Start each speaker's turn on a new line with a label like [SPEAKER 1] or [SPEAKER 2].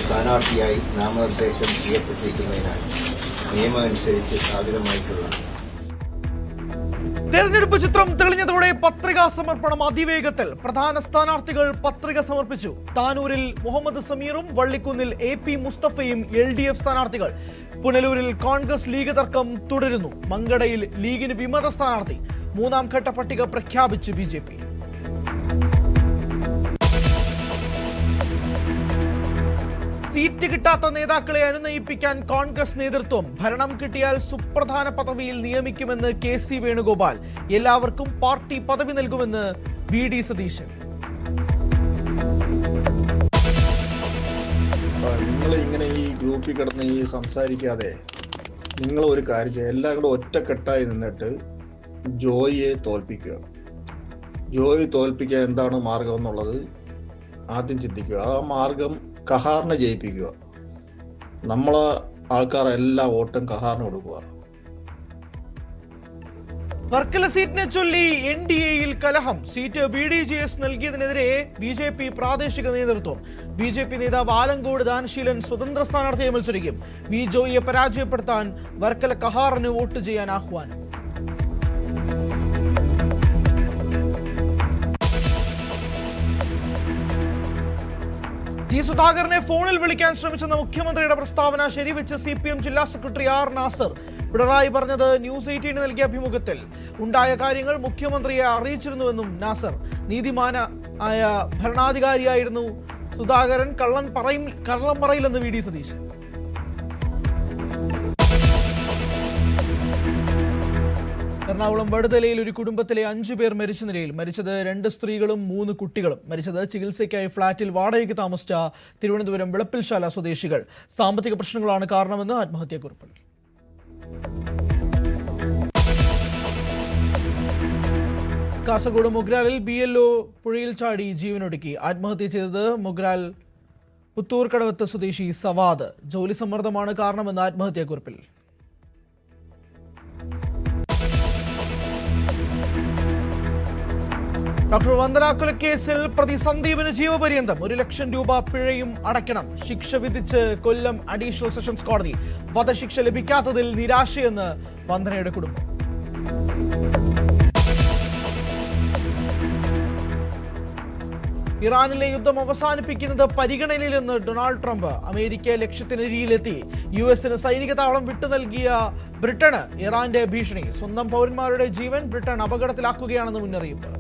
[SPEAKER 1] സ്ഥാനാർത്ഥിയായി നാമനിർദ്ദേശം ചെയ്യപ്പെട്ടിരിക്കുന്നതിനാൽ നിയമമനുസരിച്ച് സ്ഥാപിതമായിട്ടുള്ള
[SPEAKER 2] തെരഞ്ഞെടുപ്പ് ചിത്രം തെളിഞ്ഞതോടെ പത്രികാ സമർപ്പണം അതിവേഗത്തിൽ. പ്രധാന സ്ഥാനാർത്ഥികൾ പത്രിക സമർപ്പിച്ചു. താനൂരിൽ മുഹമ്മദ് സമീറും വള്ളിക്കുന്നിൽ AP മുസ്തഫയും LDF സ്ഥാനാർത്ഥികൾ. പുനലൂരിൽ കോൺഗ്രസ് ലീഗ് തർക്കം തുടരുന്നു. മങ്കടയിൽ ലീഗിന് വിമത സ്ഥാനാർത്ഥി. മൂന്നാം ഘട്ട പട്ടിക പ്രഖ്യാപിച്ചു BJP. സീറ്റ് കിട്ടാത്ത നേതാക്കളെ അനുനയിപ്പിക്കാൻ കോൺഗ്രസ് നേതൃത്വം. ഭരണം കിട്ടിയാൽ സുപ്രധാന പദവിയിൽ നിയമിക്കുമെന്ന് KC വേണുഗോപാൽ. എല്ലാവർക്കും പാർട്ടി പദവി നൽകുമെന്ന് VD സതീശൻ.
[SPEAKER 3] നിങ്ങൾ ഇങ്ങനെ ഈ ഗ്രൂപ്പിൽ കിടന്ന് ഈ സംസാരിക്കാതെ നിങ്ങൾ ഒരു കാര്യം ചെയ്യുക. എല്ലാം കൂടെ ഒറ്റക്കെട്ടായി നിന്നിട്ട് ജോയിയെ തോൽപ്പിക്കുക. ജോയി തോൽപ്പിക്കാൻ എന്താണ് മാർഗം എന്നുള്ളത് ആദ്യം ചിന്തിക്കുക. ആ മാർഗം കഹാറിനെ ജയിപ്പിക്കുക. നമ്മളെ ആൾക്കാരെല്ലാം വോട്ടും കഹാറിന് കൊടുക്കുക.
[SPEAKER 2] വർക്കല സീറ്റിനെ ചൊല്ലി NDAയിൽ കലഹം. സീറ്റ് BDJS നൽകിയതിനെതിരെ BJP പ്രാദേശിക നേതൃത്വം. BJP നേതാവ് ആലങ്കോട് ദാനശീലൻ സ്വതന്ത്ര സ്ഥാനാർത്ഥിയെ മത്സരിക്കും. ജോയിയെ പരാജയപ്പെടുത്താൻ വർക്കല കഹാറിന് വോട്ട് ചെയ്യാൻ ആഹ്വാനം. സുധാകരനെ ഫോണിൽ വിളിക്കാൻ ശ്രമിച്ചെന്ന മുഖ്യമന്ത്രിയുടെ പ്രസ്താവന ശരിവെച്ച് CPM ജില്ലാ സെക്രട്ടറി R നാസർ. പിണറായി പറഞ്ഞത് News 18 നൽകിയ അഭിമുഖത്തിൽ ഉണ്ടായ കാര്യങ്ങൾ മുഖ്യമന്ത്രിയെ അറിയിച്ചിരുന്നുവെന്നും നാസർ. നീതിമാനായ ഭരണാധികാരിയായിരുന്നു സുധാകരൻ, കള്ളം പറയില്ലെന്ന് VD സതീശൻ. എറണാകുളം വടുതലയിൽ ഒരു കുടുംബത്തിലെ 5 പേർ മരിച്ച നിലയിൽ. മരിച്ചത് 2 സ്ത്രീകളും 3 കുട്ടികളും. മരിച്ചത് ചികിത്സയ്ക്കായി ഫ്ളാറ്റിൽ വാടകയ്ക്ക് താമസിച്ച തിരുവനന്തപുരം വിളപ്പിൽശാല സ്വദേശികൾ. സാമ്പത്തിക പ്രശ്നങ്ങളാണ് കാരണമെന്ന് ആത്മഹത്യാക്കുറിപ്പിൽ. കാസർഗോഡ് മുഗ്രാലിൽ BLO പുഴയിൽ ചാടി ജീവനൊടുക്കി. ആത്മഹത്യ ചെയ്തത് മുഗ്രാൽ പുത്തൂർക്കടവത്ത് സ്വദേശി സവാദ്. ജോലി സമ്മർദ്ദമാണ് കാരണമെന്ന് ആത്മഹത്യാക്കുറിപ്പിൽ. ഡോക്ടർ വന്ദന കൊലക്കേസിൽ പ്രതി സന്ദീപിന് ജീവപര്യന്തം 1 ലക്ഷം രൂപ പിഴയും അടയ്ക്കണം. ശിക്ഷ വിധിച്ച് കൊല്ലം അഡീഷണൽ സെഷൻസ് കോടതി. വധശിക്ഷ ലഭിക്കാത്തതിൽ നിരാശയെന്ന് വന്ദനയുടെ കുടുംബം. ഇറാനിലെ യുദ്ധം അവസാനിപ്പിക്കുന്നത് പരിഗണനയിലെന്ന് ഡൊണാൾഡ് ട്രംപ്. അമേരിക്ക ലക്ഷ്യത്തിനരികിലെത്തി. US-ന് സൈനിക താവളം വിട്ടു നൽകിയ ബ്രിട്ടന് ഇറാന്റെ ഭീഷണി. സ്വന്തം പൗരന്മാരുടെ ജീവൻ ബ്രിട്ടൻ അപകടത്തിലാക്കുകയാണെന്ന് മുന്നറിയിപ്പ്.